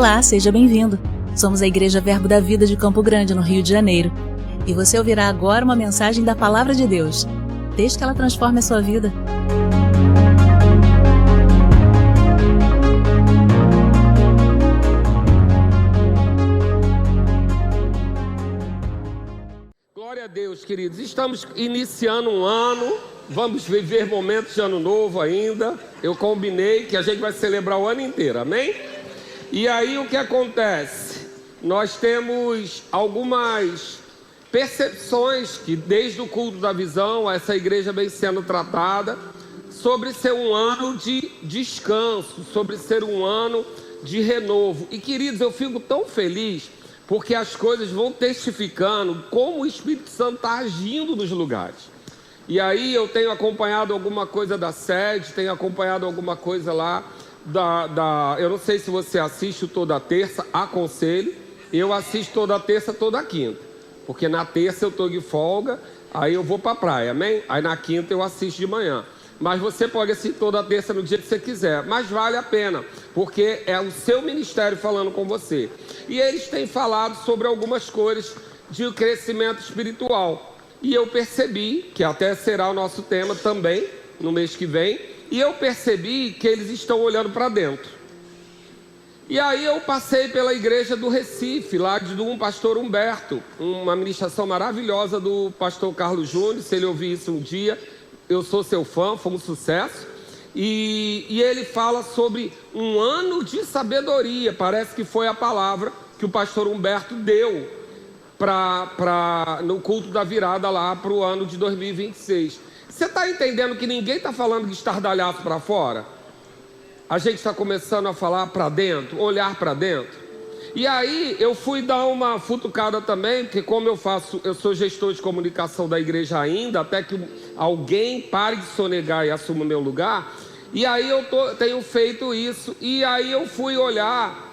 Olá, seja bem-vindo. Somos a Igreja Verbo da Vida de Campo Grande, no Rio de Janeiro. E você ouvirá agora uma mensagem da Palavra de Deus. Desde que ela transforme a sua vida. Glória a Deus, queridos. Estamos iniciando um ano. Vamos viver momentos de ano novo ainda. Eu combinei que a gente vai celebrar o ano inteiro, amém? E aí o que acontece? Nós temos algumas percepções que desde o culto da visão, essa igreja vem sendo tratada sobre ser um ano de descanso, sobre ser um ano de renovo. E queridos, eu fico tão feliz porque as coisas vão testificando como o Espírito Santo está agindo nos lugares. E aí eu tenho acompanhado alguma coisa da sede, tenho acompanhado alguma coisa lá eu não sei se você assiste toda terça, aconselho. Eu assisto toda terça, toda quinta, porque na terça eu estou de folga, aí eu vou para a praia, amém? Aí na quinta eu assisto de manhã. Mas você pode assistir toda terça no dia que você quiser, mas vale a pena, porque é o seu ministério falando com você. E eles têm falado sobre algumas coisas de crescimento espiritual. E eu percebi, que até será o nosso tema também, no mês que vem, e eu percebi que eles estão olhando para dentro. E aí eu passei pela igreja do Recife, lá de um pastor Humberto, uma ministração maravilhosa do pastor Carlos Júnior. Se ele ouvir isso um dia, eu sou seu fã, foi um sucesso. E ele fala sobre um ano de sabedoria, parece que foi a palavra que o pastor Humberto deu no culto da virada lá para o ano de 2026. Você está entendendo que ninguém está falando de estardalhaço para fora? A gente está começando a falar para dentro, olhar para dentro. E aí eu fui dar uma futucada também, porque como eu sou gestor de comunicação da igreja ainda, até que alguém pare de sonegar e assuma o meu lugar. E aí tenho feito isso, e aí eu fui olhar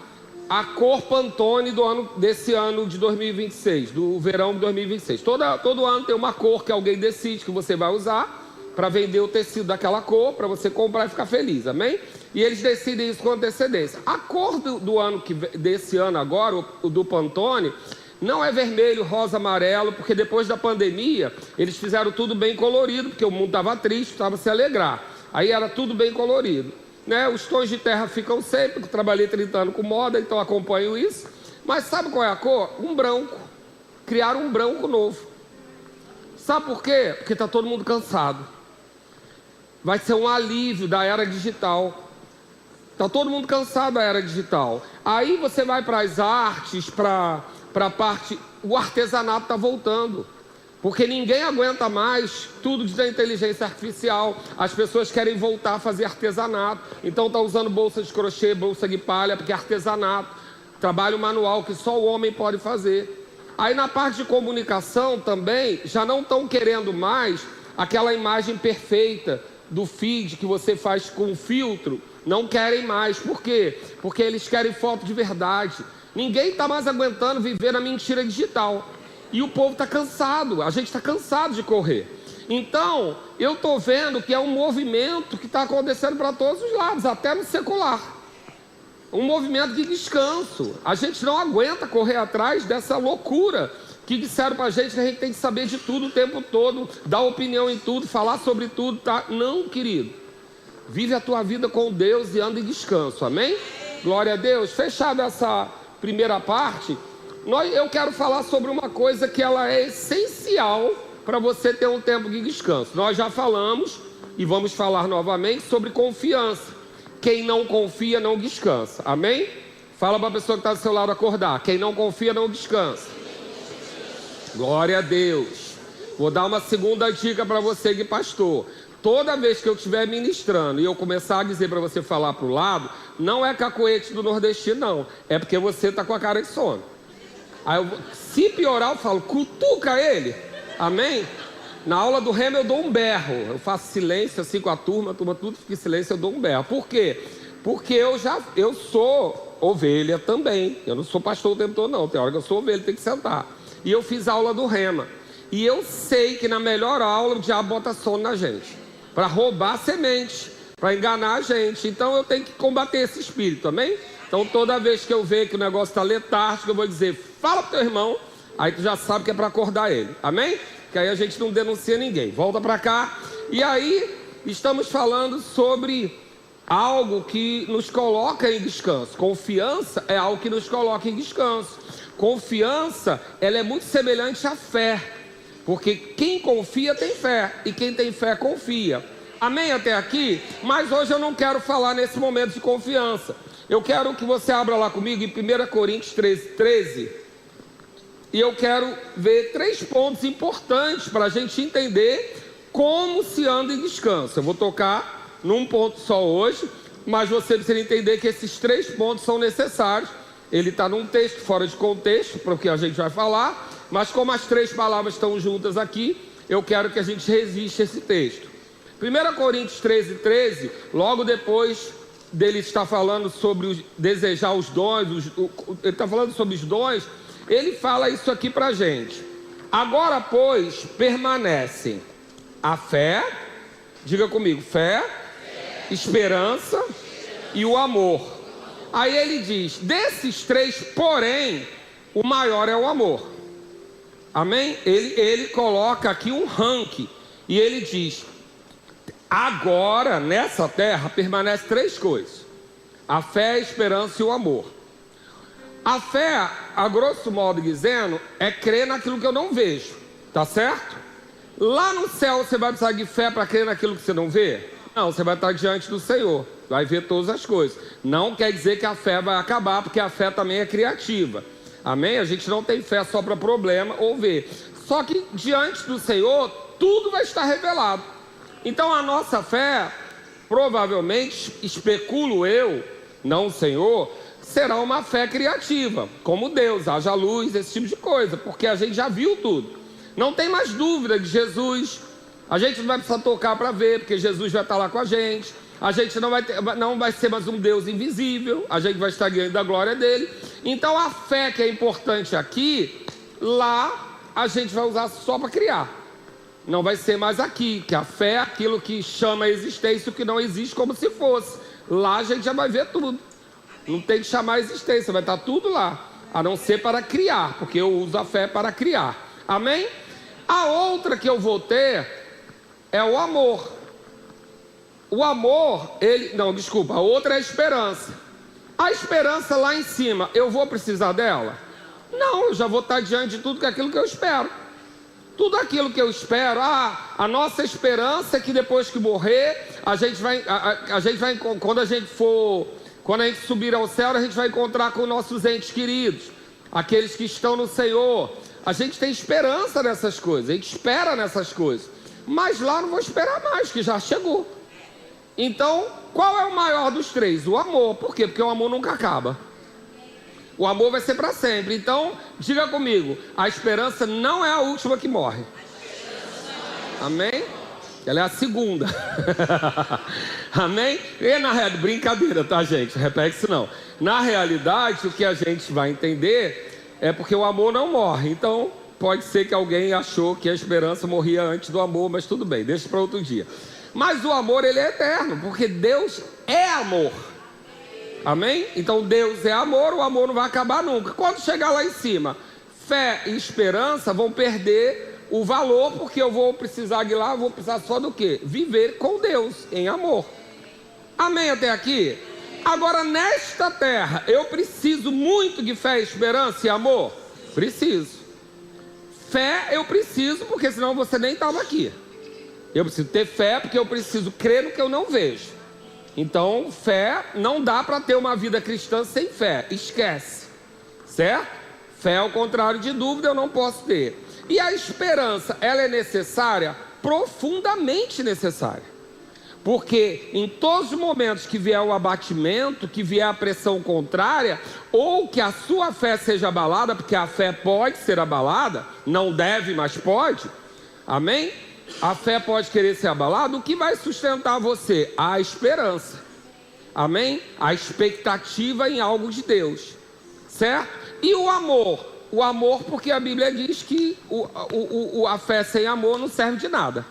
a cor Pantone desse ano de 2026, do verão de 2026. Todo ano tem uma cor que alguém decide que você vai usar para vender o tecido daquela cor, para você comprar e ficar feliz, amém? E eles decidem isso com antecedência. A cor desse ano agora, o do Pantone, não é vermelho, rosa, amarelo, porque depois da pandemia, eles fizeram tudo bem colorido, porque o mundo estava triste, precisava se alegrar. Aí era tudo bem colorido. Né? Os tons de terra ficam sempre, porque eu trabalhei 30 anos com moda, então acompanho isso. Mas sabe qual é a cor? Um branco. Criaram um branco novo. Sabe por quê? Porque está todo mundo cansado. Vai ser um alívio da era digital. Está todo mundo cansado da era digital. Aí você vai para as artes, para a parte... O artesanato está voltando. Porque ninguém aguenta mais tudo da inteligência artificial. As pessoas querem voltar a fazer artesanato. Então estão usando bolsa de crochê, bolsa de palha, porque é artesanato. Trabalho manual que só o homem pode fazer. Aí na parte de comunicação também, já não estão querendo mais aquela imagem perfeita do feed que você faz com filtro. Não querem mais. Por quê? Porque eles querem foto de verdade. Ninguém está mais aguentando viver na mentira digital. E o povo está cansado, a gente está cansado de correr. Então, eu estou vendo que é um movimento que está acontecendo para todos os lados, até no secular. Um movimento de descanso. A gente não aguenta correr atrás dessa loucura que disseram para a gente que a gente tem que saber de tudo o tempo todo, dar opinião em tudo, falar sobre tudo, tá? Não, querido. Vive a tua vida com Deus e anda em descanso, amém? Glória a Deus. Fechada essa primeira parte... Eu quero falar sobre uma coisa que ela é essencial para você ter um tempo de descanso. Nós já falamos e vamos falar novamente sobre confiança. Quem não confia não descansa, amém? Fala para a pessoa que está do seu lado acordar. Quem não confia não descansa. Glória a Deus. Vou dar uma segunda dica para você que pastor. Toda vez que eu estiver ministrando e eu começar a dizer para você falar para o lado, não é cacoete do nordestino não. É porque você está com a cara de sono. Aí se piorar eu falo, cutuca ele, amém? Na aula do remo eu dou um berro, eu faço silêncio assim com a turma tudo fica em silêncio, eu dou um berro. Por quê? Porque eu sou ovelha também, eu não sou pastor o tempo todo não, tem hora que eu sou ovelha, tem que sentar. E eu fiz aula do rema, e eu sei que na melhor aula o diabo bota sono na gente, para roubar a semente, para enganar a gente. Então eu tenho que combater esse espírito, amém? Então toda vez que eu ver que o negócio está letárgico, eu vou dizer, fala pro teu irmão, aí tu já sabe que é para acordar ele, amém? Que aí a gente não denuncia ninguém. Volta para cá. E aí estamos falando sobre algo que nos coloca em descanso. Confiança é algo que nos coloca em descanso. Confiança, ela é muito semelhante à fé, porque quem confia tem fé, e quem tem fé confia. Amém até aqui? Mas hoje eu não quero falar nesse momento de confiança. Eu quero que você abra lá comigo em 1 Coríntios 13. E eu quero ver 3 pontos importantes para a gente entender como se anda em descanso. Eu vou tocar num ponto só hoje, mas você precisa entender que esses 3 pontos são necessários. Ele está num texto fora de contexto, para o que a gente vai falar, mas como as 3 palavras estão juntas aqui, eu quero que a gente resista esse texto. 1 Coríntios 13, logo depois dele estar falando sobre desejar os dons, ele está falando sobre os dons, ele fala isso aqui para a gente. Agora, pois, permanecem a fé, diga comigo, fé, esperança e o amor. Aí ele diz, desses 3, porém, o maior é o amor. Amém? Ele coloca aqui um ranking, e ele diz, agora, nessa terra, permanece 3 coisas. A fé, a esperança e o amor. A fé, a grosso modo dizendo, é crer naquilo que eu não vejo. Tá certo? Lá no céu, você vai precisar de fé para crer naquilo que você não vê? Não, você vai estar diante do Senhor. Vai ver todas as coisas. Não quer dizer que a fé vai acabar, porque a fé também é criativa. Amém? A gente não tem fé só para problema ou ver. Só que diante do Senhor, tudo vai estar revelado. Então a nossa fé, provavelmente, especulo eu, não o Senhor, será uma fé criativa, como Deus, haja luz, esse tipo de coisa, porque a gente já viu tudo. Não tem mais dúvida de Jesus, a gente não vai precisar tocar para ver, porque Jesus vai estar lá com a gente. A gente não vai ser mais um Deus invisível, a gente vai estar diante da glória dele. Então a fé que é importante aqui, lá a gente vai usar só para criar. Não vai ser mais aqui, que a fé é aquilo que chama a existência o que não existe como se fosse. Lá a gente já vai ver tudo. Não tem que chamar a existência, vai estar tudo lá. A não ser para criar, porque eu uso a fé para criar. Amém? A outra que eu vou ter é o amor. O amor, a outra é a esperança. A esperança lá em cima, eu vou precisar dela? Não, eu já vou estar diante de tudo aquilo que eu espero. Tudo aquilo que eu espero, a nossa esperança é que depois que morrer, a gente vai quando a gente subir ao céu, a gente vai encontrar com nossos entes queridos, aqueles que estão no Senhor. A gente tem esperança nessas coisas, a gente espera nessas coisas. Mas lá não vou esperar mais, que já chegou. Então, qual é o maior dos 3? O amor. Por quê? Porque o amor nunca acaba. O amor vai ser para sempre. Então, diga comigo, a esperança não é a última que morre. Amém? Ela é a segunda. Amém? E na realidade, brincadeira, tá, gente? Repete isso não. Na realidade, o que a gente vai entender é porque o amor não morre. Então, pode ser que alguém achou que a esperança morria antes do amor, mas tudo bem, deixa para outro dia. Mas o amor, ele é eterno, porque Deus é amor. Amém? Então Deus é amor, o amor não vai acabar nunca. Quando chegar lá em cima, fé e esperança vão perder o valor, porque eu vou precisar de lá, eu vou precisar só do quê? Viver com Deus, em amor. Amém até aqui? Agora nesta terra, eu preciso muito de fé, esperança e amor? Preciso. Fé eu preciso, porque senão você nem estava aqui. Eu preciso ter fé, porque eu preciso crer no que eu não vejo. Então, fé, não dá para ter uma vida cristã sem fé. Esquece. Certo? Fé, ao contrário de dúvida, eu não posso ter. E a esperança, ela é necessária? Profundamente necessária. Porque em todos os momentos que vier o abatimento, que vier a pressão contrária, ou que a sua fé seja abalada, porque a fé pode ser abalada, não deve, mas pode. Amém? A fé pode querer ser abalada. O que vai sustentar você? A esperança. Amém? A expectativa em algo de Deus. Certo? E o amor? O amor, porque a Bíblia diz que a fé sem amor não serve de nada.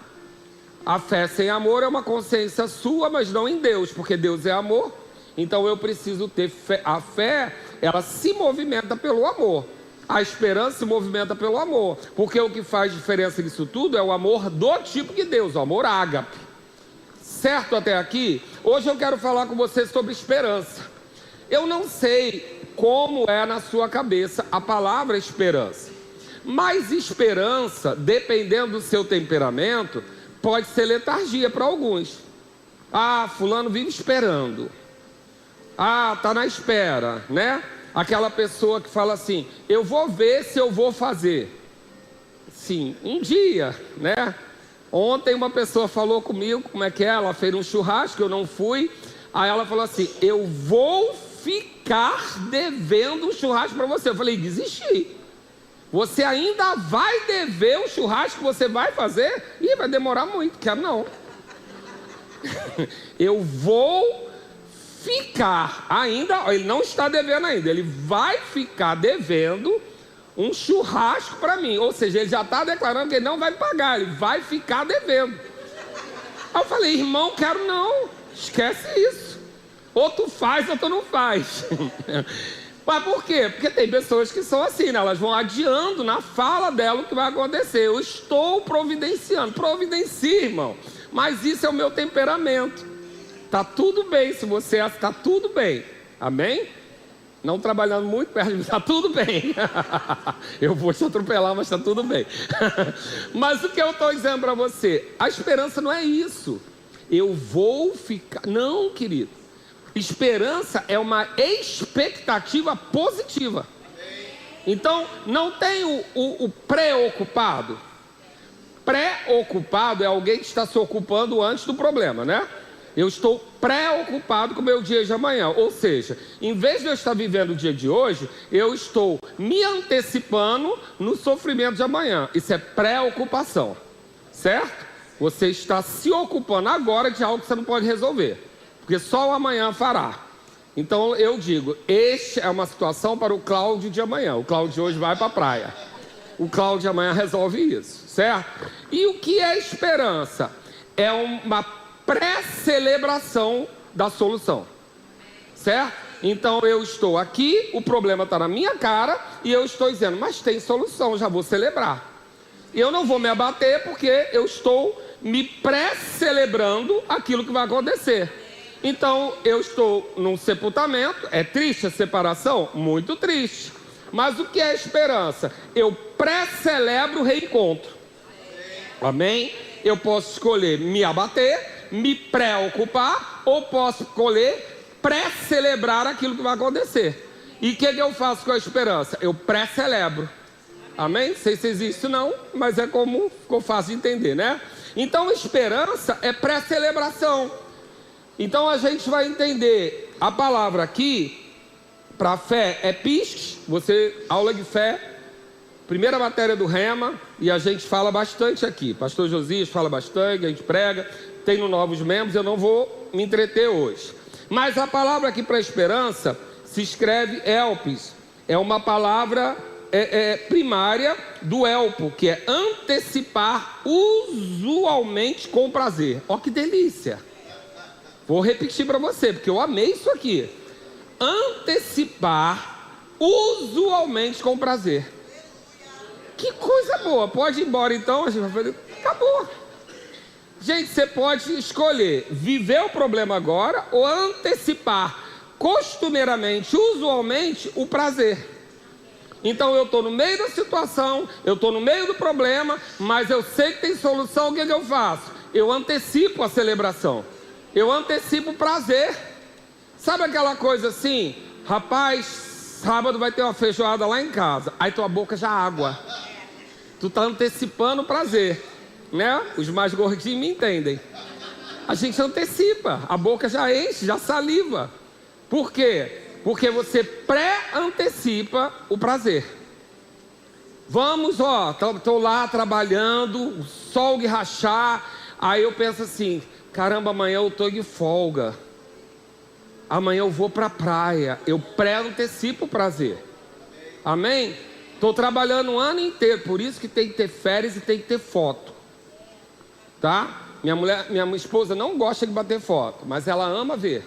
A fé sem amor é uma consciência sua, mas não em Deus, porque Deus é amor. Então eu preciso ter fé. A fé, ela se movimenta pelo amor. A esperança se movimenta pelo amor. Porque o que faz diferença nisso tudo é o amor do tipo de Deus, o amor ágape. Certo até aqui? Hoje eu quero falar com você sobre esperança. Eu não sei como é na sua cabeça a palavra esperança. Mas esperança, dependendo do seu temperamento, pode ser letargia para alguns. Ah, fulano vive esperando. Ah, tá na espera, né? Aquela pessoa que fala assim, eu vou ver se eu vou fazer. Sim, um dia, né? Ontem uma pessoa falou comigo, como é que é? Ela fez um churrasco, eu não fui. Aí ela falou assim, eu vou ficar devendo um churrasco para você. Eu falei, desisti. Você ainda vai dever o churrasco que você vai fazer? Ih, vai demorar muito, quero não. Eu vou ficar ainda, ele não está devendo ainda, ele vai ficar devendo um churrasco para mim. Ou seja, ele já está declarando que ele não vai pagar, ele vai ficar devendo. Aí eu falei, irmão, quero não, esquece isso. Ou tu faz ou tu não faz. Mas por quê? Porque tem pessoas que são assim, né? Elas vão adiando na fala dela o que vai acontecer. Eu estou providenciando. Providencie, irmão. Mas isso é o meu temperamento. Tá tudo bem se você acha que tá tudo bem. Amém? Não trabalhando muito perto de mim, tá tudo bem. Eu vou te atropelar, mas tá tudo bem. Mas o que eu estou dizendo para você? A esperança não é isso. Eu vou ficar... Não, querido. Esperança é uma expectativa positiva. Então, não tem o preocupado. Preocupado é alguém que está se ocupando antes do problema, né? Eu estou preocupado com o meu dia de amanhã. Ou seja, em vez de eu estar vivendo o dia de hoje, eu estou me antecipando no sofrimento de amanhã. Isso é preocupação, certo? Você está se ocupando agora de algo que você não pode resolver. Porque só o amanhã fará. Então eu digo, este é uma situação para o Cláudio de amanhã. O Cláudio de hoje vai para a praia. O Cláudio de amanhã resolve isso, certo? E o que é esperança? É uma pré-celebração da solução, certo? Então eu estou aqui, o problema está na minha cara e eu estou dizendo, mas tem solução, já vou celebrar. Eu não vou me abater porque eu estou me pré-celebrando aquilo que vai acontecer. Então, eu estou num sepultamento. É triste a separação? Muito triste. Mas o que é esperança? Eu pré-celebro o reencontro. Amém? Eu posso escolher me abater, me preocupar, ou posso escolher pré-celebrar aquilo que vai acontecer. E o que eu faço com a esperança? Eu pré-celebro. Amém? Não sei se existe não, mas é como ficou fácil de entender, né? Então, esperança é pré-celebração. Então a gente vai entender a palavra aqui para fé é pistes. Você, aula de fé, primeira matéria do Rema, e a gente fala bastante aqui. Pastor Josias fala bastante, a gente prega, tem no Novos Membros, eu não vou me entreter hoje. Mas a palavra aqui para esperança se escreve elpis. É uma palavra primária do elpo, que é antecipar usualmente com prazer. Ó que delícia! Vou repetir para você, porque eu amei isso aqui. Antecipar usualmente com prazer. Que coisa boa. Pode ir embora então. A gente vai fazer. Acabou. Gente, você pode escolher viver o problema agora ou antecipar costumeiramente, usualmente, o prazer. Então eu estou no meio da situação, eu estou no meio do problema, mas eu sei que tem solução. O que eu faço? Eu antecipo a celebração. Eu antecipo o prazer. Sabe aquela coisa assim? Rapaz, sábado vai ter uma feijoada lá em casa. Aí tua boca já água. Tu tá antecipando o prazer, né? Os mais gordinhos me entendem. A gente antecipa. A boca já enche, já saliva. Por quê? Porque você pré-antecipa o prazer. Vamos, ó. Tô lá trabalhando, o sol de rachar. Aí eu penso assim... Caramba, amanhã eu estou de folga. Amanhã eu vou para a praia. Eu pré-antecipo o prazer. Amém? Estou trabalhando o ano inteiro. Por isso que tem que ter férias e tem que ter foto. Tá? Minha esposa não gosta de bater foto, mas ela ama ver.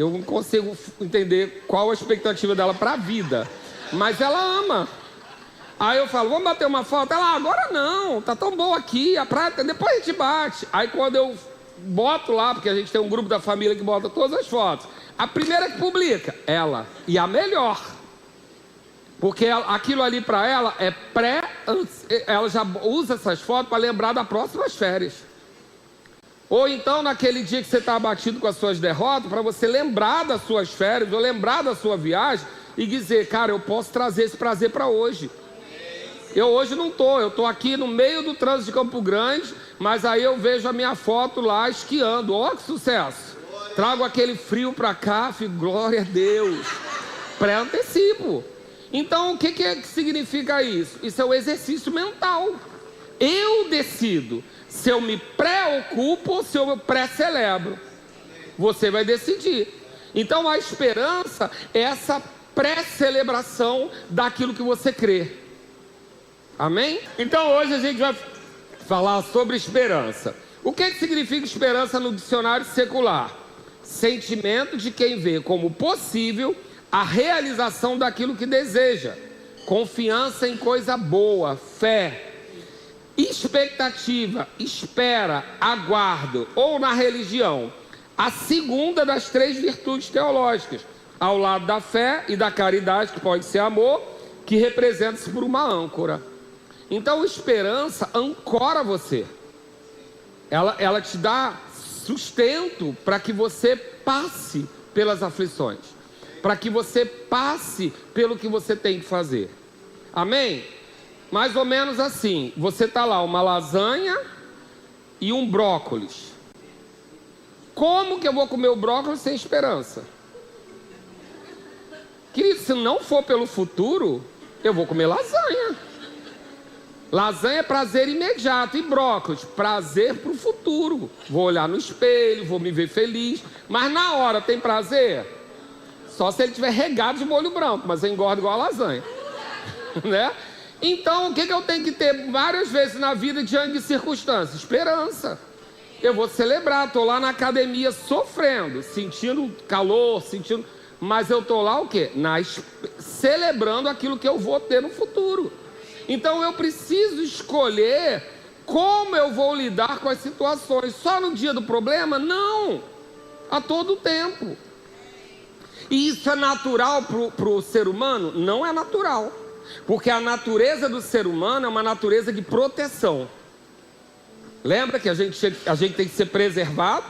Eu não consigo entender qual a expectativa dela para a vida. Mas ela ama. Aí eu falo, vamos bater uma foto? Ela, agora não, tá tão bom aqui, a praia, depois a gente bate. Aí quando eu boto lá, porque a gente tem um grupo da família que bota todas as fotos, a primeira que publica, ela, e a melhor. Porque aquilo ali para ela é ela já usa essas fotos para lembrar das próximas férias. Ou então naquele dia que você está abatido com as suas derrotas, para você lembrar das suas férias, ou lembrar da sua viagem, e dizer, cara, eu posso trazer esse prazer para hoje. Eu hoje não estou, eu estou aqui no meio do trânsito de Campo Grande, mas aí eu vejo a minha foto lá esquiando. Ó, que sucesso! Trago aquele frio para cá, fico, glória a Deus. Pré-antecipo. Então, o que significa isso? Isso é um exercício mental. Eu decido se eu me preocupo ou se eu me pré-celebro. Você vai decidir. Então, a esperança é essa pré-celebração daquilo que você crê. Amém? Então hoje a gente vai falar sobre esperança. O que significa esperança no dicionário secular? Sentimento de quem vê como possível a realização daquilo que deseja. Confiança em coisa boa, fé. Expectativa, espera, aguardo. Ou na religião, a segunda das 3 virtudes teológicas. Ao lado da fé e da caridade, que pode ser amor, que representa-se por uma âncora. Então, esperança ancora você. Ela te dá sustento para que você passe pelas aflições. Para que você passe pelo que você tem que fazer. Amém? Mais ou menos assim. Você está lá, uma lasanha e um brócolis. Como que eu vou comer o brócolis sem esperança? Querido, se não for pelo futuro, eu vou comer lasanha. Lasanha é prazer imediato e brócolis, prazer para o futuro. Vou olhar no espelho, vou me ver feliz. Mas na hora tem prazer? Só se ele tiver regado de molho branco, mas eu engordo igual a lasanha. Né? Então o que eu tenho que ter várias vezes na vida diante de circunstâncias? Esperança. Eu vou celebrar, estou lá na academia sofrendo, sentindo calor, mas eu estou lá o quê? Celebrando aquilo que eu vou ter no futuro. Então eu preciso escolher como eu vou lidar com as situações. Só no dia do problema? Não. A todo tempo. E isso é natural para o ser humano? Não é natural. Porque a natureza do ser humano é uma natureza de proteção. Lembra que a gente tem que ser preservado?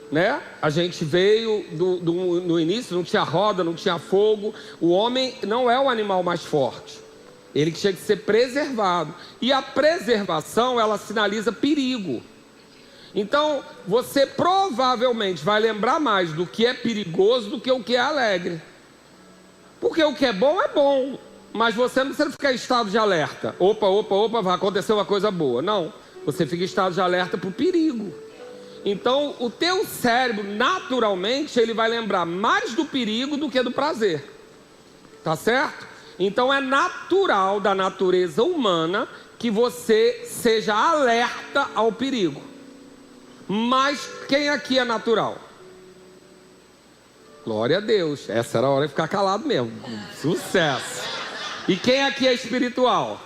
Né? A gente veio no início, não tinha roda, não tinha fogo. O homem não é o animal mais forte. Ele tinha que ser preservado. E a preservação, ela sinaliza perigo. Então, você provavelmente vai lembrar mais do que é perigoso do que o que é alegre. Porque o que é bom, mas você não precisa ficar em estado de alerta. Opa, vai acontecer uma coisa boa. Não, você fica em estado de alerta para o perigo. Então, o teu cérebro, naturalmente, ele vai lembrar mais do perigo do que do prazer. Tá certo? Então é natural da natureza humana que você seja alerta ao perigo. Mas quem aqui é natural? Glória a Deus. Essa era a hora de ficar calado mesmo. Sucesso. E quem aqui é espiritual?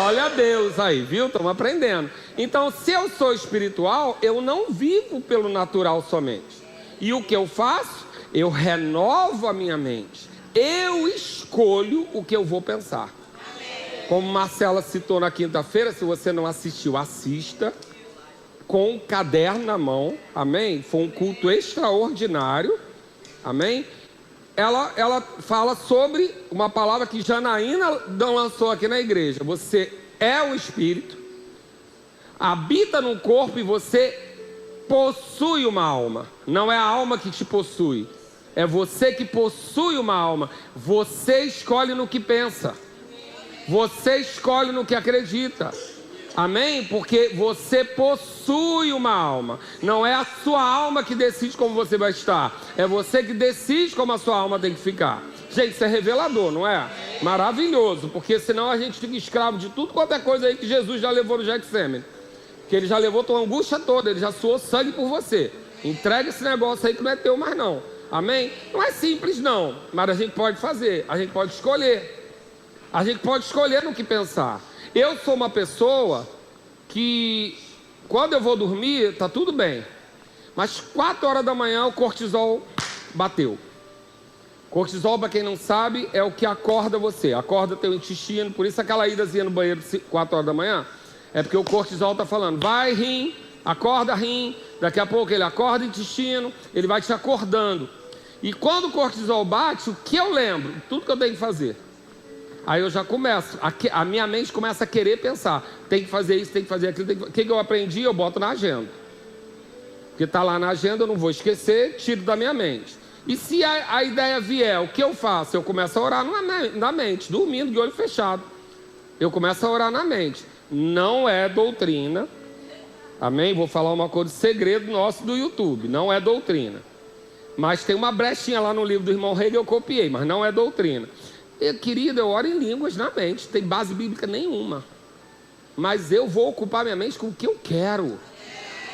Olha Deus aí, viu? Estamos aprendendo. Então, se eu sou espiritual, eu não vivo pelo natural somente. E o que eu faço? Eu renovo a minha mente. Eu escolho o que eu vou pensar. Como Marcela citou na quinta-feira, se você não assistiu, assista. Com um caderno na mão, amém? Foi um culto extraordinário, amém? Ela fala sobre uma palavra que Janaína lançou aqui na igreja. Você é o Espírito, habita no corpo e você possui uma alma. Não é a alma que te possui. É você que possui uma alma. Você escolhe no que pensa. Você escolhe no que acredita. Amém? Porque você possui uma alma. Não é a sua alma que decide como você vai estar. É você que decide como a sua alma tem que ficar. Gente, isso é revelador, não é? Maravilhoso. Porque senão a gente fica escravo de tudo quanto é coisa aí que Jesus já levou no Getsemane. Que ele já levou a tua angústia toda. Ele já suou sangue por você. Entrega esse negócio aí que não é teu mais não. Amém? Não é simples não, mas a gente pode fazer, a gente pode escolher. A gente pode escolher no que pensar. Eu sou uma pessoa que, quando eu vou dormir, tá tudo bem. Mas 4 horas da manhã o cortisol bateu. Cortisol, para quem não sabe, é o que acorda você. Acorda teu intestino. Por isso aquela idazinha no banheiro 4 horas da manhã, é porque o cortisol está falando, vai rim, acorda rim. Daqui a pouco ele acorda o intestino, ele vai te acordando. E quando o cortisol bate, o que eu lembro? Tudo que eu tenho que fazer. Aí eu já começo, a minha mente começa a querer pensar, tem que fazer isso, tem que fazer aquilo. O que eu aprendi, eu boto na agenda. Porque está lá na agenda, eu não vou esquecer, tiro da minha mente. E se a ideia vier, o que eu faço? Eu começo a orar na mente, dormindo, de olho fechado. Eu começo a orar na mente. Não é doutrina. Amém? Vou falar uma coisa, segredo nosso do YouTube. Não é doutrina. Mas tem uma brechinha lá no livro do irmão Hegel, eu copiei, mas não é doutrina. Querido, eu oro em línguas na mente, tem base bíblica nenhuma. Mas eu vou ocupar minha mente com o que eu quero.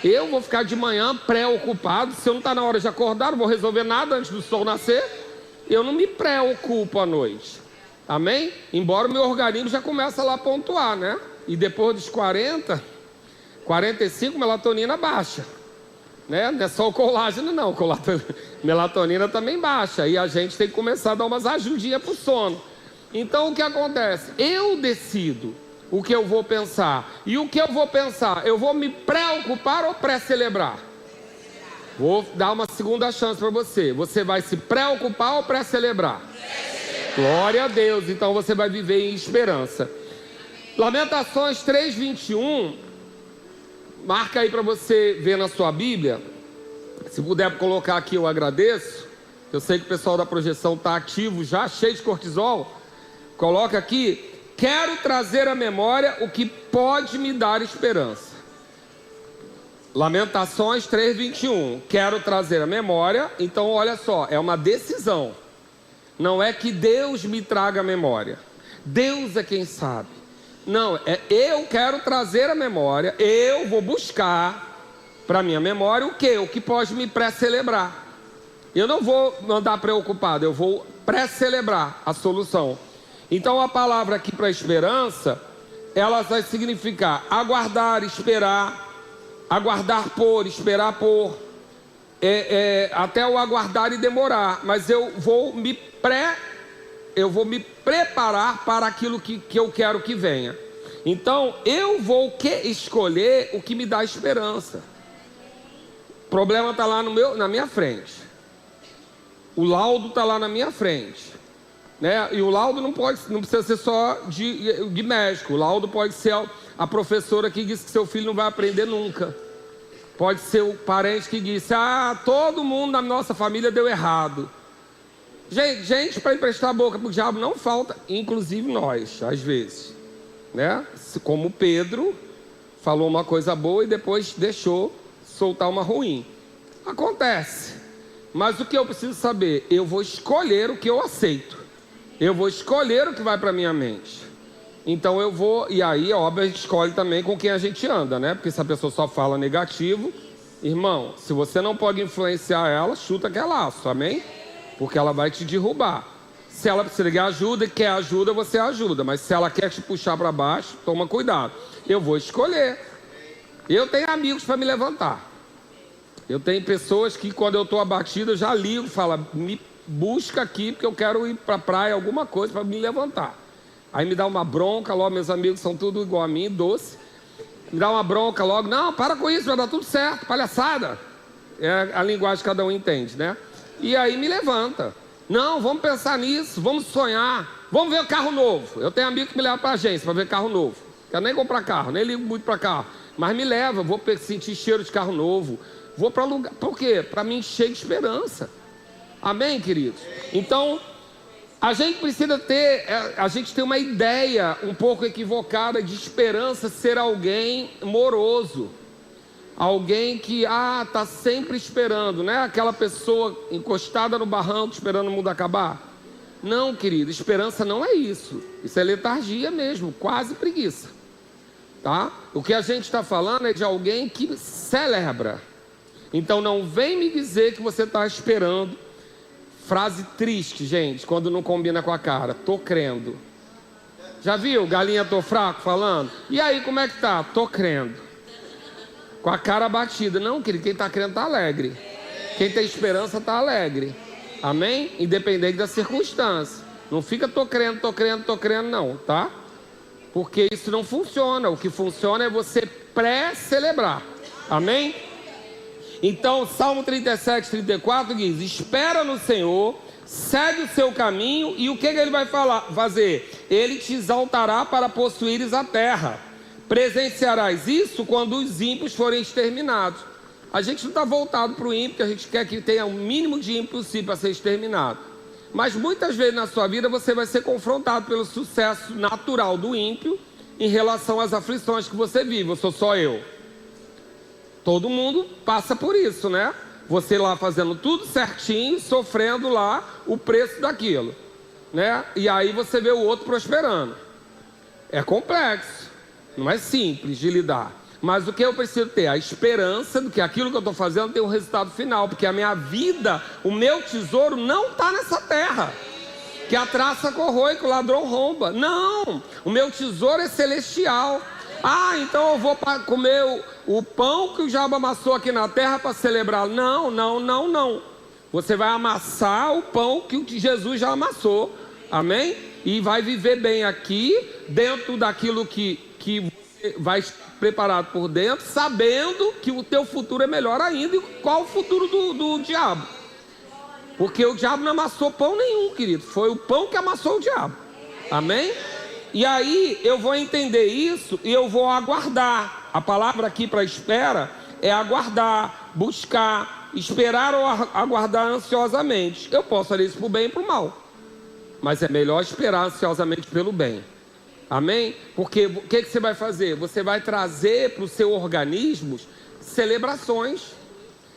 Eu vou ficar de manhã preocupado. Se eu não estou na hora de acordar, não vou resolver nada antes do sol nascer. Eu não me preocupo à noite. Amém? Embora o meu organismo já comece lá a pontuar, né? E depois dos 40, 45, melatonina baixa. Né? Não é só o colágeno não, melatonina também baixa. E a gente tem que começar a dar umas ajudinhas para o sono. Então o que acontece? Eu decido o que eu vou pensar. E o que eu vou pensar? Eu vou me preocupar ou pré-celebrar? Vou dar uma segunda chance para você. Você vai se preocupar ou pré-celebrar? Glória a Deus. Então você vai viver em esperança. Lamentações 3:21. Marca aí para você ver na sua Bíblia. Se puder colocar aqui, eu agradeço. Eu sei que o pessoal da projeção está ativo já, cheio de cortisol. Coloca aqui. Quero trazer à memória o que pode me dar esperança. Lamentações 3:21. Quero trazer à memória. Então olha só, é uma decisão. Não é que Deus me traga a memória. Deus é quem sabe. Não, eu quero trazer a memória, eu vou buscar para minha memória o quê? O que pode me pré-celebrar. Eu não vou andar preocupado, eu vou pré-celebrar a solução. Então a palavra aqui para esperança, ela vai significar aguardar, esperar, aguardar por, esperar por, até o aguardar e demorar, mas eu vou me preparar para aquilo que eu quero que venha. Então eu vou escolher o que me dá esperança. O problema está lá na minha frente. O laudo está lá na minha frente, né? E o laudo não precisa ser só de médico. O laudo pode ser a professora que disse que seu filho não vai aprender nunca. Pode ser o parente que disse: todo mundo na nossa família deu errado. Gente para emprestar a boca para o diabo não falta, inclusive nós, às vezes, né? Como Pedro falou uma coisa boa e depois deixou soltar uma ruim. Acontece. Mas o que eu preciso saber? Eu vou escolher o que eu aceito. Eu vou escolher o que vai para minha mente. Então eu vou, e aí, óbvio, a gente escolhe também com quem a gente anda, né? Porque se a pessoa só fala negativo, irmão, se você não pode influenciar ela, chuta que é laço, amém? Porque ela vai te derrubar. Se ela precisa de ajuda e quer ajuda, você ajuda. Mas se ela quer te puxar para baixo, toma cuidado. Eu vou escolher. Eu tenho amigos para me levantar. Eu tenho pessoas que quando eu estou abatido, eu já ligo, falo, me busca aqui, porque eu quero ir para a praia, alguma coisa para me levantar. Aí me dá uma bronca, logo meus amigos são tudo igual a mim, doce. Me dá uma bronca logo, não, para com isso, vai dar tudo certo, palhaçada. É a linguagem que cada um entende, né? E aí me levanta. Não, vamos pensar nisso, vamos sonhar, vamos ver o carro novo. Eu tenho amigo que me leva para a agência para ver carro novo. Quero nem comprar carro, nem ligo muito para carro. Mas me leva, vou sentir cheiro de carro novo. Vou para lugar, por quê? Para me encher de esperança. Amém, queridos? Então, a gente precisa a gente tem uma ideia um pouco equivocada de esperança ser alguém moroso. Alguém que, está sempre esperando, né? Aquela pessoa encostada no barranco esperando o mundo acabar. Não, querido, esperança não é isso. Isso é letargia mesmo, quase preguiça. Tá? O que a gente está falando é de alguém que celebra. Então não vem me dizer que você está esperando. Frase triste, gente, quando não combina com a cara. Tô crendo. Já viu? Galinha tô fraco falando? E aí, como é que tá? Tô crendo. Com a cara batida. Não, querido, quem tá crendo tá alegre. Quem tem esperança tá alegre. Amém? Independente da circunstância. Não fica tô crendo, não, tá? Porque isso não funciona. O que funciona é você pré-celebrar. Amém? Então, Salmo 37, 34 diz: espera no Senhor, segue o seu caminho, e o que ele vai fazer? Ele te exaltará para possuires a terra. Presenciarás isso quando os ímpios forem exterminados. A gente não está voltado para o ímpio, que a gente quer que tenha o mínimo de ímpio possível para ser exterminado. Mas muitas vezes na sua vida você vai ser confrontado pelo sucesso natural do ímpio em relação às aflições que você vive. Eu sou só eu. Todo mundo passa por isso, né? Você lá fazendo tudo certinho, sofrendo lá o preço daquilo, né? E aí você vê o outro prosperando. É complexo, não é simples de lidar. Mas o que eu preciso ter? A esperança de que aquilo que eu estou fazendo tem um resultado final. Porque a minha vida, o meu tesouro não está nessa terra, que a traça corrói, que o ladrão rouba. Não, o meu tesouro é celestial. Ah, então eu vou comer o pão que o diabo amassou aqui na terra para celebrar. Não. Você vai amassar o pão que Jesus já amassou. Amém? E vai viver bem aqui, dentro daquilo que você vai estar preparado por dentro, sabendo que o teu futuro é melhor ainda. E qual o futuro do diabo? Porque o diabo não amassou pão nenhum, querido. Foi o pão que amassou o diabo. Amém? E aí eu vou entender isso e eu vou aguardar. A palavra aqui para espera é aguardar, buscar, esperar ou aguardar ansiosamente. Eu posso fazer isso para o bem e para o mal, mas é melhor esperar ansiosamente pelo bem. Amém? Porque o que você vai fazer? Você vai trazer para o seu organismo celebrações.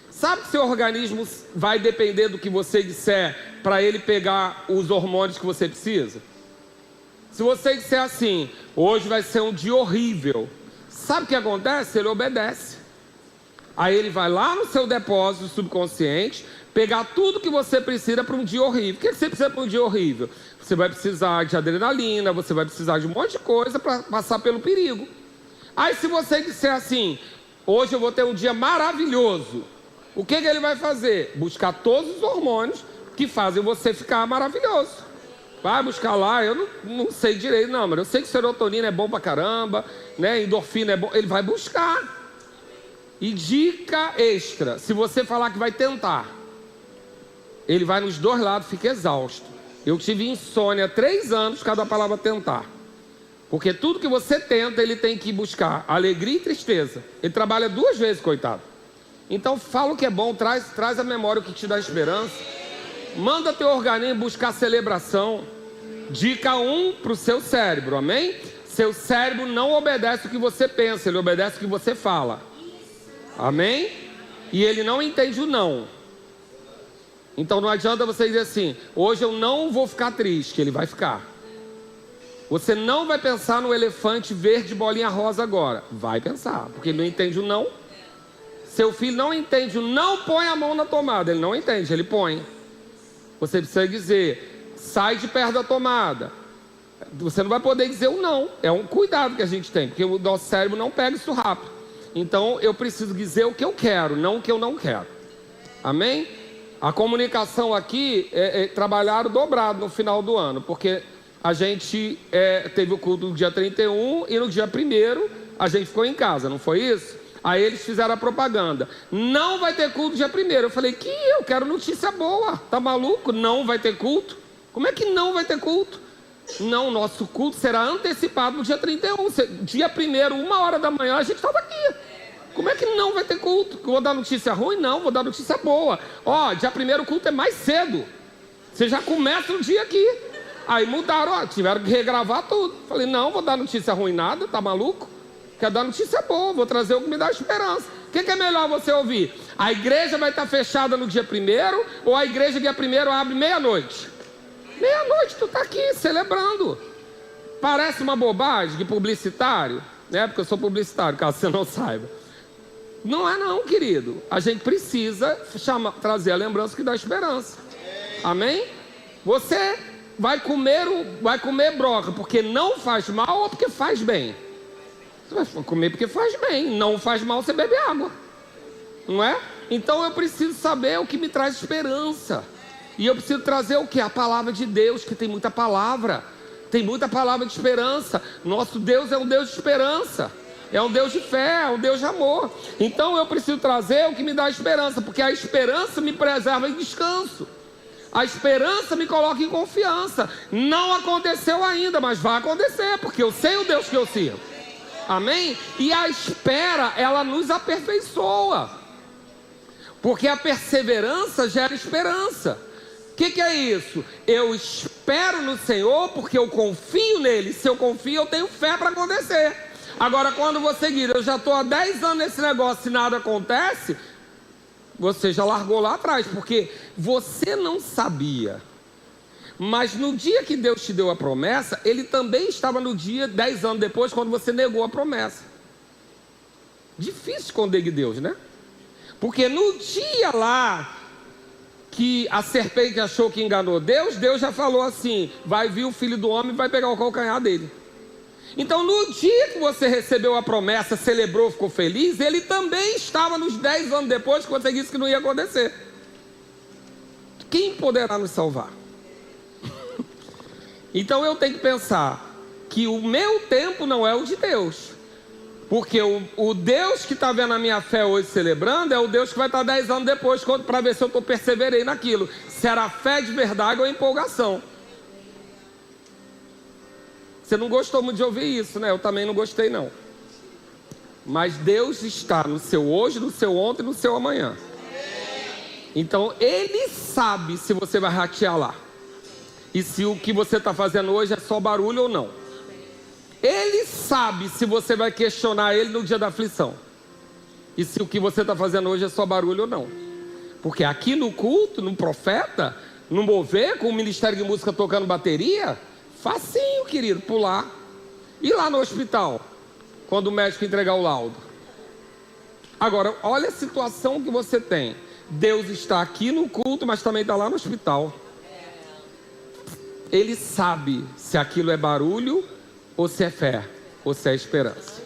Sabe que seu organismo vai depender do que você disser para ele pegar os hormônios que você precisa? Se você disser assim: hoje vai ser um dia horrível, sabe o que acontece? Ele obedece. Aí ele vai lá no seu depósito subconsciente, pegar tudo que você precisa para um dia horrível. O que você precisa para um dia horrível? Você vai precisar de adrenalina, você vai precisar de um monte de coisa para passar pelo perigo. Aí se você disser assim: hoje eu vou ter um dia maravilhoso, o que ele vai fazer? Buscar todos os hormônios que fazem você ficar maravilhoso. Vai buscar lá, eu não sei direito não, mas eu sei que serotonina é bom pra caramba, né? Endorfina é bom, ele vai buscar. E dica extra: se você falar que vai tentar, ele vai nos dois lados, fica exausto. Eu tive insônia 3 anos por causa da palavra tentar. Porque tudo que você tenta, ele tem que buscar alegria e tristeza. Ele trabalha 2 vezes, coitado. Então fala o que é bom, traz a memória o que te dá esperança. Manda teu organismo buscar celebração. Dica 1 para o seu cérebro, amém? Seu cérebro não obedece o que você pensa, ele obedece o que você fala. Amém? E ele não entende o não. Então não adianta você dizer assim: hoje eu não vou ficar triste. Ele vai ficar. Você não vai pensar no elefante verde bolinha rosa agora. Vai pensar, porque ele não entende o não. Seu filho não entende o não, põe a mão na tomada. Ele não entende, ele põe. Você precisa dizer: sai de perto da tomada. Você não vai poder dizer o não. É um cuidado que a gente tem, porque o nosso cérebro não pega isso rápido. Então eu preciso dizer o que eu quero, não o que eu não quero. Amém? A comunicação aqui trabalharam dobrado no final do ano, porque a gente teve o culto no dia 31 e no dia 1º a gente ficou em casa, não foi isso? Aí eles fizeram a propaganda: não vai ter culto dia 1º. Eu falei: que eu quero notícia boa, tá maluco? Não vai ter culto? Como é que não vai ter culto? Não, nosso culto será antecipado no dia 31. Dia 1º, 1h da manhã, a gente estava aqui. Como é que não vai ter culto? Vou dar notícia ruim? Não, vou dar notícia boa. Ó, dia 1º o culto é mais cedo. Você já começa o dia aqui. Aí mudaram, tiveram que regravar tudo. Falei: não, vou dar notícia ruim nada, tá maluco? Quer dar notícia boa, vou trazer o que me dá esperança. O que é melhor você ouvir? A igreja vai estar fechada no dia 1º, ou a igreja dia 1º abre meia-noite? Meia-noite tu tá aqui celebrando. Parece uma bobagem de publicitário, né? Porque eu sou publicitário, caso você não saiba. Não é não, querido. A gente precisa trazer a lembrança que dá esperança. Amém? Você vai comer broca porque não faz mal ou porque faz bem? Você vai comer porque faz bem. Não faz mal, você bebe água. Não é? Então eu preciso saber o que me traz esperança. E eu preciso trazer o que? A palavra de Deus, que tem muita palavra. Tem muita palavra de esperança. Nosso Deus é um Deus de esperança. É um Deus de fé, é um Deus de amor. Então eu preciso trazer o que me dá esperança, porque a esperança me preserva em descanso. A esperança me coloca em confiança. Não aconteceu ainda, mas vai acontecer, porque eu sei o Deus que eu sirvo. Amém? E a espera, ela nos aperfeiçoa. Porque a perseverança gera esperança. O que é isso? Eu espero no Senhor porque eu confio nele. Se eu confio, eu tenho fé para acontecer. Agora, quando você diz, eu já estou há 10 anos nesse negócio e nada acontece, você já largou lá atrás, porque você não sabia. Mas no dia que Deus te deu a promessa, ele também estava no dia, 10 anos depois, quando você negou a promessa. Difícil esconder de Deus, né? Porque no dia lá que a serpente achou que enganou Deus, Deus já falou assim, vai vir o filho do homem e vai pegar o calcanhar dele. Então no dia que você recebeu a promessa, celebrou, ficou feliz, ele também estava nos 10 anos depois que você disse que não ia acontecer. Quem poderá nos salvar? Então eu tenho que pensar que o meu tempo não é o de Deus. Porque o Deus que está vendo a minha fé hoje celebrando é o Deus que vai estar 10 anos depois para ver se eu perseverei naquilo. Se era fé de verdade ou empolgação. Você não gostou muito de ouvir isso, né? Eu também não gostei não. Mas Deus está no seu hoje, no seu ontem e no seu amanhã. Então Ele sabe se você vai ratear lá. E se o que você está fazendo hoje é só barulho ou não. Ele sabe se você vai questionar Ele no dia da aflição. E se o que você está fazendo hoje é só barulho ou não. Porque aqui no culto, no profeta, no mover, com o ministério de música tocando bateria, facinho, querido, pular. E lá no hospital, quando o médico entregar o laudo. Agora, olha a situação que você tem. Deus está aqui no culto, mas também está lá no hospital. Ele sabe se aquilo é barulho ou se é fé, ou se é esperança.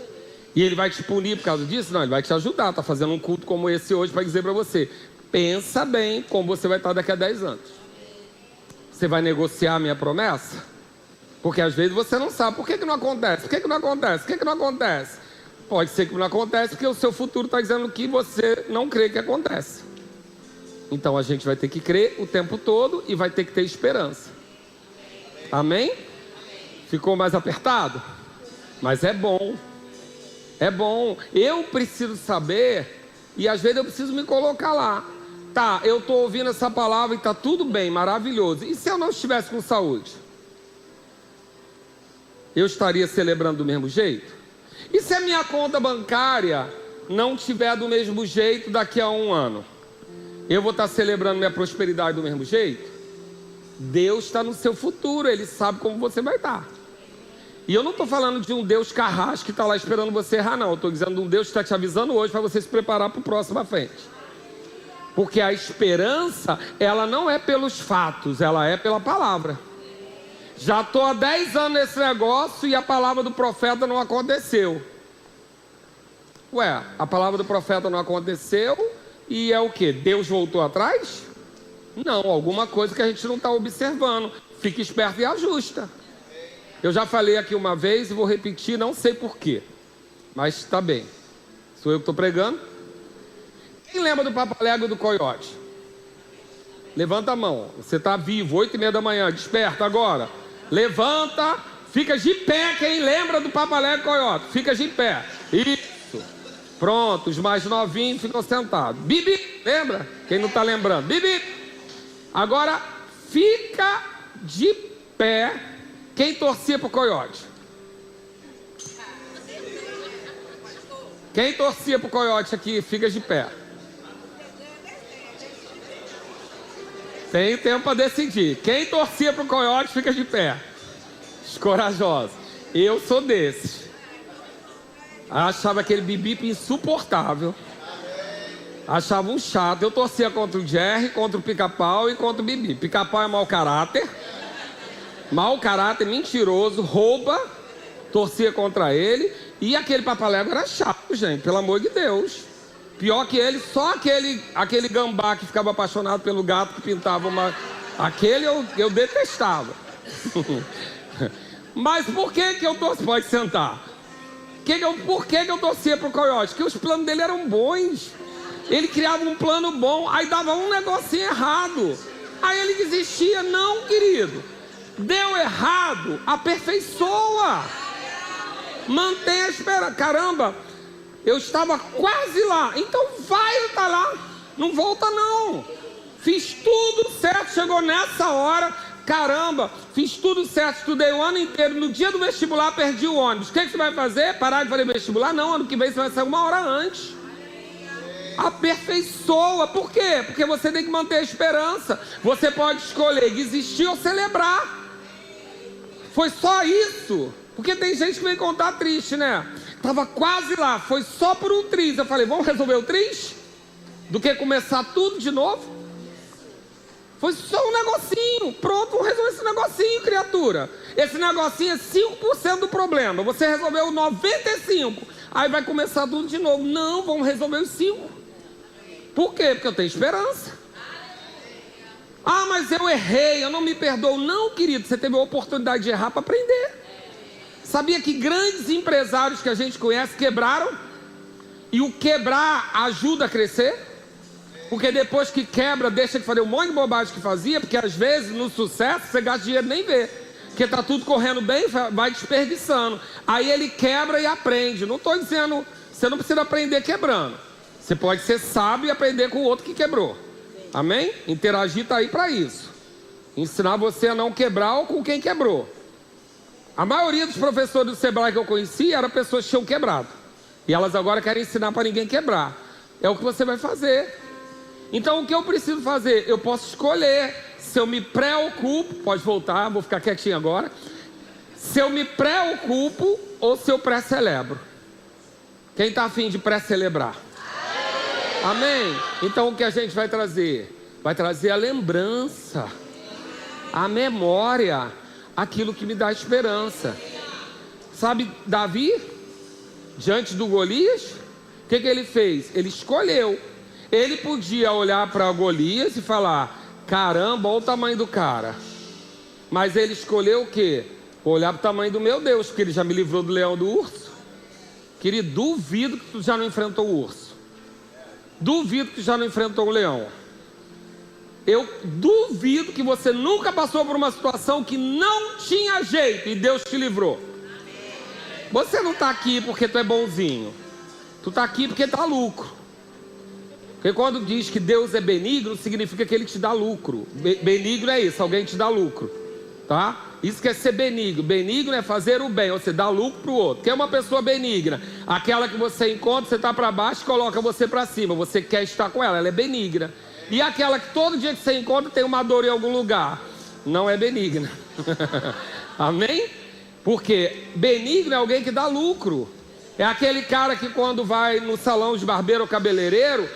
E ele vai te punir por causa disso? Não, ele vai te ajudar. Está fazendo um culto como esse hoje para dizer para você, pensa bem como você vai estar daqui a 10 anos. Você vai negociar a minha promessa? Porque às vezes você não sabe. Por que não acontece? Por que não acontece? Por que não acontece? Pode ser que não acontece porque o seu futuro está dizendo que você não crê que acontece. Então a gente vai ter que crer o tempo todo e vai ter que ter esperança. Amém? Ficou mais apertado? Mas é bom. É bom. Eu preciso saber. E às vezes eu preciso me colocar lá. Tá, eu estou ouvindo essa palavra e está tudo bem, maravilhoso. E se eu não estivesse com saúde? Eu estaria celebrando do mesmo jeito? E se a minha conta bancária não estiver do mesmo jeito daqui a 1 ano? Eu vou estar celebrando minha prosperidade do mesmo jeito? Deus está no seu futuro, Ele sabe como você vai estar. E eu não estou falando de um Deus carrasco que está lá esperando você errar, não. Eu estou dizendo de um Deus que está te avisando hoje para você se preparar para o próximo à frente. Porque a esperança, ela não é pelos fatos, ela é pela palavra. Já estou há 10 anos nesse negócio e a palavra do profeta não aconteceu. Ué, a palavra do profeta não aconteceu e é o quê? Deus voltou atrás? Não, alguma coisa que a gente não está observando. Fique esperto e ajusta. Eu já falei aqui uma vez e vou repetir, não sei porquê. Mas está bem. Sou eu que estou pregando. Quem lembra do Papalégua do Coiote? Levanta a mão. Você está vivo, 8h30 da manhã, desperta agora. Levanta, fica de pé. Quem lembra do Papalégua do Coiote? Fica de pé. Isso. Pronto, os mais novinhos ficam sentados. Bibi, lembra? Quem não está lembrando? Bibi. Agora, fica de pé. Quem torcia para o Coiote? Quem torcia para o Coiote aqui, fica de pé. Tem tempo para decidir. Quem torcia para o Coiote, fica de pé. Os corajosos. Eu sou desses. Achava aquele bibipe insuportável. Achava um chato. Eu torcia contra o Jerry, contra o Pica-Pau e contra o Bibi. Pica-Pau é mau caráter, mentiroso, rouba. Torcia contra ele. E aquele Papalégua era chato, gente, pelo amor de Deus. Pior que ele, só aquele gambá que ficava apaixonado pelo gato que pintava uma... Aquele eu detestava. Mas por que eu torcia? Pode sentar. Por que eu torcia pro Coiote? Porque os planos dele eram bons. Ele criava um plano bom, aí dava um negocinho errado. Aí ele desistia. Não, querido. Deu errado, aperfeiçoa. Mantenha a esperança. Caramba, eu estava quase lá. Então vai estar lá. Não volta não. Fiz tudo certo, chegou nessa hora. Caramba, fiz tudo certo, estudei o ano inteiro. No dia do vestibular perdi o ônibus. O que você vai fazer? Parar de fazer vestibular? Não, ano que vem você vai sair 1 hora antes. Aperfeiçoa. Por quê? Porque você tem que manter a esperança. Você pode escolher desistir ou celebrar. Foi só isso. Porque tem gente que vem contar triste, né? Tava quase lá, foi só por um triz. Eu falei, vamos resolver o triz? Do que começar tudo de novo? Foi só um negocinho. Pronto, vamos resolver esse negocinho, criatura. Esse negocinho é 5% do problema. Você resolveu 95%. Aí vai começar tudo de novo. Não, vamos resolver os 5%. Por quê? Porque eu tenho esperança. Ah, mas eu errei, eu não me perdoo. Não, querido, você teve a oportunidade de errar para aprender. Sabia que grandes empresários que a gente conhece quebraram? E o quebrar ajuda a crescer? Porque depois que quebra, deixa de fazer um monte de bobagem que fazia. Porque às vezes no sucesso você gasta dinheiro e nem vê. Porque está tudo correndo bem, vai desperdiçando. Aí ele quebra e aprende. Não estou dizendo, você não precisa aprender quebrando. Você pode ser sábio e aprender com o outro que quebrou. Amém? Interagir está aí para isso. Ensinar você a não quebrar ou com quem quebrou. A maioria dos professores do Sebrae que eu conheci eram pessoas que tinham quebrado. E elas agora querem ensinar para ninguém quebrar. É o que você vai fazer. Então o que eu preciso fazer? Eu posso escolher se eu me preocupo. Pode voltar, vou ficar quietinho agora. Se eu me preocupo ou se eu pré-celebro. Quem está afim de pré-celebrar? Amém? Então o que a gente vai trazer? Vai trazer a lembrança, a memória, aquilo que me dá esperança. Sabe Davi? Diante do Golias, o que ele fez? Ele escolheu. Ele podia olhar para Golias e falar, caramba, olha o tamanho do cara. Mas ele escolheu o quê? Olhar para o tamanho do meu Deus, porque ele já me livrou do leão e do urso. Querido, duvido que tu já não enfrentou o urso. Duvido que já não enfrentou o leão. Eu duvido que você nunca passou por uma situação que não tinha jeito e Deus te livrou. Você não está aqui porque tu é bonzinho. Tu está aqui porque dá lucro. Porque quando diz que Deus é benigno, significa que Ele te dá lucro. Benigno é isso, alguém te dá lucro. Tá? Isso quer ser benigno. Benigno é fazer o bem, ou você dá lucro para o outro. Quem é uma pessoa benigna? Aquela que você encontra, você está para baixo e coloca você para cima. Você quer estar com ela, ela é benigna. E aquela que todo dia que você encontra tem uma dor em algum lugar, não é benigna. Amém? Porque benigno é alguém que dá lucro. É aquele cara que quando vai no salão de barbeiro ou cabeleireiro,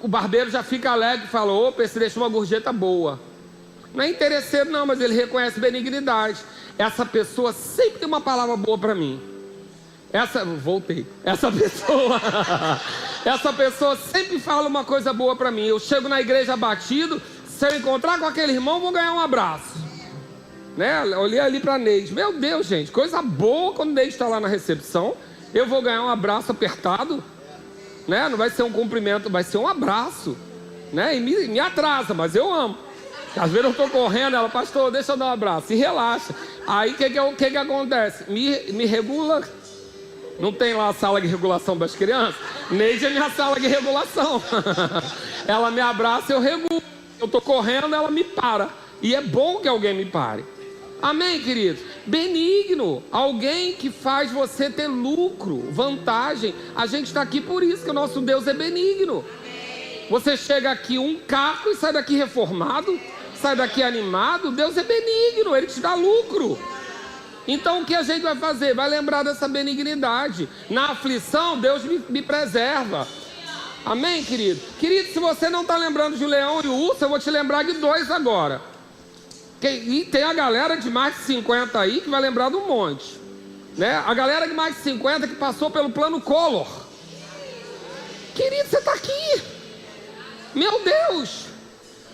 o barbeiro já fica alegre e fala, opa, esse deixa uma gorjeta boa. Não é interesseiro não, mas ele reconhece benignidade. Essa pessoa sempre tem uma palavra boa para mim. Essa pessoa sempre fala uma coisa boa para mim. Eu chego na igreja abatido, se eu encontrar com aquele irmão, vou ganhar um abraço. Né? Eu olhei ali para Neide. Meu Deus, gente, coisa boa quando Neide está lá na recepção. Eu vou ganhar um abraço apertado. Né? Não vai ser um cumprimento, vai ser um abraço. Né? E me atrasa, mas eu amo. Às vezes eu estou correndo, ela, pastor, deixa eu dar um abraço. E relaxa. Aí o que acontece? Me regula. Não tem lá a sala de regulação das crianças? Neide é minha sala de regulação. Ela me abraça, eu regulo. Eu estou correndo, ela me para. E é bom que alguém me pare. Amém, queridos? Benigno. Alguém que faz você ter lucro, vantagem. A gente está aqui por isso, que o nosso Deus é benigno. Você chega aqui um caco e sai daqui reformado, sai daqui animado. Deus é benigno, Ele te dá lucro. Então o que a gente vai fazer? Vai lembrar dessa benignidade. Na aflição, Deus me preserva. Amém, querido? Querido, se você não está lembrando de o leão e o urso, eu vou te lembrar de 2 agora. E tem a galera de mais de 50 aí que vai lembrar de um monte, né? A galera de mais de 50 que passou pelo plano Collor. Querido, você está aqui. Meu Deus.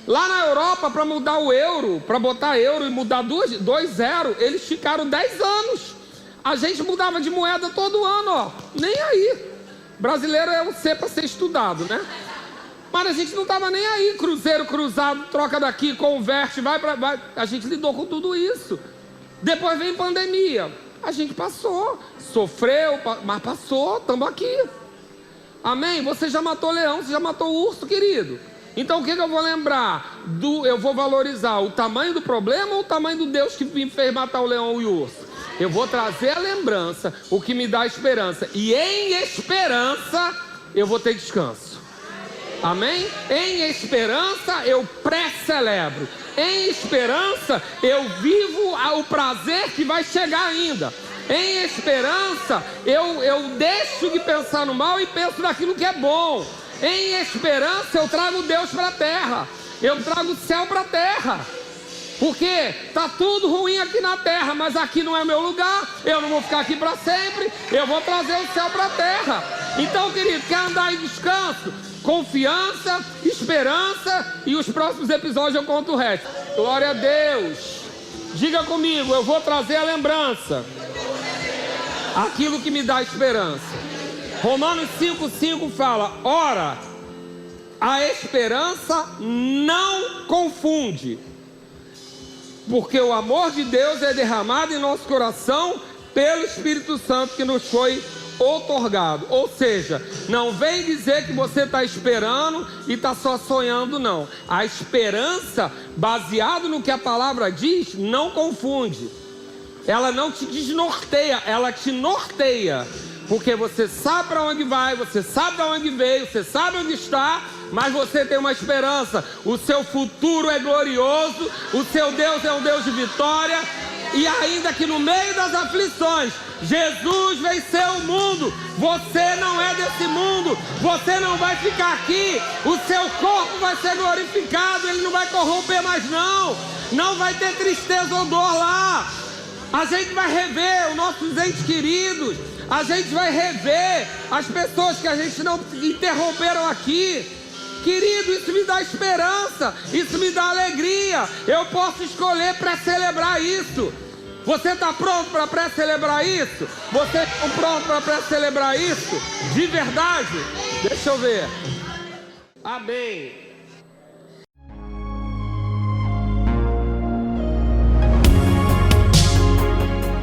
Lá na Europa, para mudar o euro, para botar euro e mudar 2-0, eles ficaram 10 anos. A gente mudava de moeda todo ano, ó. Nem aí. Brasileiro é um ser para ser estudado, né? Mas a gente não estava nem aí. Cruzeiro cruzado, troca daqui, converte, vai. A gente lidou com tudo isso. Depois vem pandemia. A gente passou. Sofreu, mas passou. Estamos aqui. Amém? Você já matou leão, você já matou urso, querido. Então o que eu vou lembrar? Eu vou valorizar o tamanho do problema ou o tamanho do Deus que me fez matar o leão e o urso? Eu vou trazer a lembrança, o que me dá esperança. E em esperança eu vou ter descanso. Amém? Em esperança eu pré-celebro. Em esperança eu vivo o prazer que vai chegar ainda. Em esperança eu deixo de pensar no mal e penso naquilo que é bom. Em esperança eu trago Deus para a terra. Eu trago o céu para a terra. Porque está tudo ruim aqui na terra, mas aqui não é meu lugar. Eu não vou ficar aqui para sempre. Eu vou trazer o céu para a terra. Então, querido, quer andar em descanso? Confiança, esperança. E os próximos episódios eu conto o resto. Glória a Deus. Diga comigo, eu vou trazer a lembrança. Aquilo que me dá esperança. Romanos 5,5 fala: ora, a esperança não confunde, porque o amor de Deus é derramado em nosso coração pelo Espírito Santo que nos foi outorgado. Ou seja, não vem dizer que você está esperando e está só sonhando, não. A esperança, baseado no que a palavra diz, não confunde. Ela não te desnorteia, ela te norteia. Porque você sabe para onde vai, você sabe de onde veio, você sabe onde está, mas você tem uma esperança. O seu futuro é glorioso, o seu Deus é um Deus de vitória. E ainda que no meio das aflições, Jesus venceu o mundo. Você não é desse mundo, você não vai ficar aqui. O seu corpo vai ser glorificado, ele não vai corromper mais não. Não vai ter tristeza ou dor lá. A gente vai rever os nossos entes queridos. A gente vai rever as pessoas que a gente não interromperam aqui. Querido, isso me dá esperança, isso me dá alegria. Eu posso escolher para celebrar isso. Você está pronto para pré-celebrar isso? Você está pronto para pré-celebrar isso? De verdade? Deixa eu ver. Amém.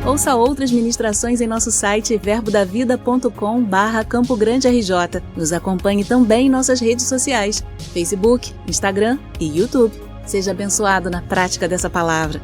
Ouça outras ministrações em nosso site verbodavida.com/Campo Grande RJ. Nos acompanhe também em nossas redes sociais, Facebook, Instagram e YouTube. Seja abençoado na prática dessa palavra.